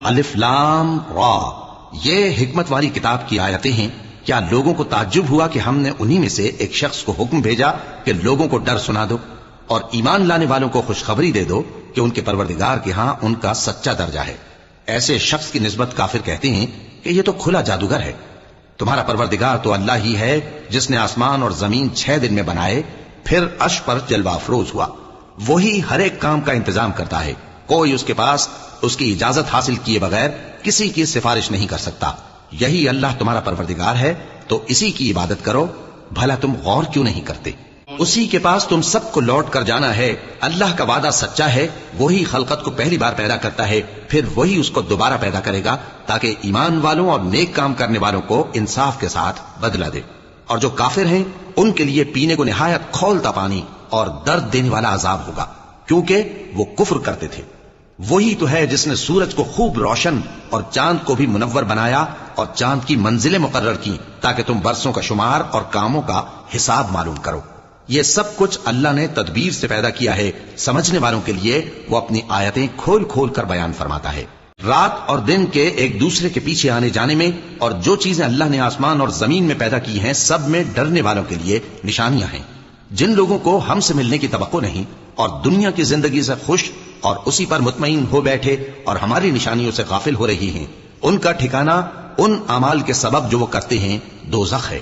الف لام را، یہ حکمت والی کتاب کی آیتیں ہیں۔ کیا لوگوں کو تعجب ہوا کہ ہم نے انہی میں سے ایک شخص کو حکم بھیجا کہ لوگوں کو ڈر سنا دو اور ایمان لانے والوں کو خوشخبری دے دو کہ ان کے پروردگار کے ہاں ان کا سچا درجہ ہے۔ ایسے شخص کی نسبت کافر کہتے ہیں کہ یہ تو کھلا جادوگر ہے۔ تمہارا پروردگار تو اللہ ہی ہے جس نے آسمان اور زمین 6 دن میں بنائے، پھر عرش پر جلوہ افروز ہوا۔ وہی ہر ایک کام کا انتظام کرتا ہے، کوئی اس کے پاس اس کی اجازت حاصل کیے بغیر کسی کی سفارش نہیں کر سکتا۔ یہی اللہ تمہارا پروردگار ہے، تو اسی کی عبادت کرو۔ بھلا تم غور کیوں نہیں کرتے؟ اسی کے پاس تم سب کو لوٹ کر جانا ہے۔ اللہ کا وعدہ سچا ہے، وہی خلقت کو پہلی بار پیدا کرتا ہے، پھر وہی اس کو دوبارہ پیدا کرے گا تاکہ ایمان والوں اور نیک کام کرنے والوں کو انصاف کے ساتھ بدلہ دے۔ اور جو کافر ہیں ان کے لیے پینے کو نہایت کھولتا پانی اور درد دینے والا عذاب ہوگا، کیونکہ وہ کفر کرتے تھے۔ وہی تو ہے جس نے سورج کو خوب روشن اور چاند کو بھی منور بنایا اور چاند کی منزلیں مقرر کی تاکہ تم برسوں کا شمار اور کاموں کا حساب معلوم کرو۔ یہ سب کچھ اللہ نے تدبیر سے پیدا کیا ہے، سمجھنے والوں کے لیے وہ اپنی آیتیں کھول کھول کر بیان فرماتا ہے۔ رات اور دن کے ایک دوسرے کے پیچھے آنے جانے میں اور جو چیزیں اللہ نے آسمان اور زمین میں پیدا کی ہیں سب میں ڈرنے والوں کے لیے نشانیاں ہیں۔ جن لوگوں کو ہم سے ملنے کی توقع نہیں اور دنیا کی زندگی سے خوش اور اسی پر مطمئن ہو بیٹھے اور ہماری نشانیوں سے غافل ہو رہی ہیں، ان کا ٹھکانہ ان اعمال کے سبب جو وہ کرتے ہیں دوزخ ہے۔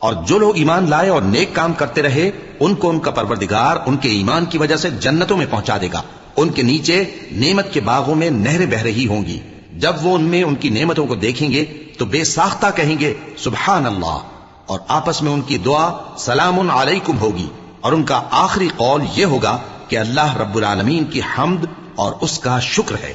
اور جو لوگ ایمان لائے اور نیک کام کرتے رہے ان کو ان کا پروردگار ان کے ایمان کی وجہ سے جنتوں میں پہنچا دے گا، ان کے نیچے نعمت کے باغوں میں نہریں بہ رہی ہوں گی۔ جب وہ ان میں ان کی نعمتوں کو دیکھیں گے تو بے ساختہ کہیں گے سبحان اللہ، اور آپس میں ان کی دعا سلام علیکم ہوگی، اور ان کا آخری قول یہ ہوگا کہ اللہ رب العالمین کی حمد اور اس کا شکر ہے۔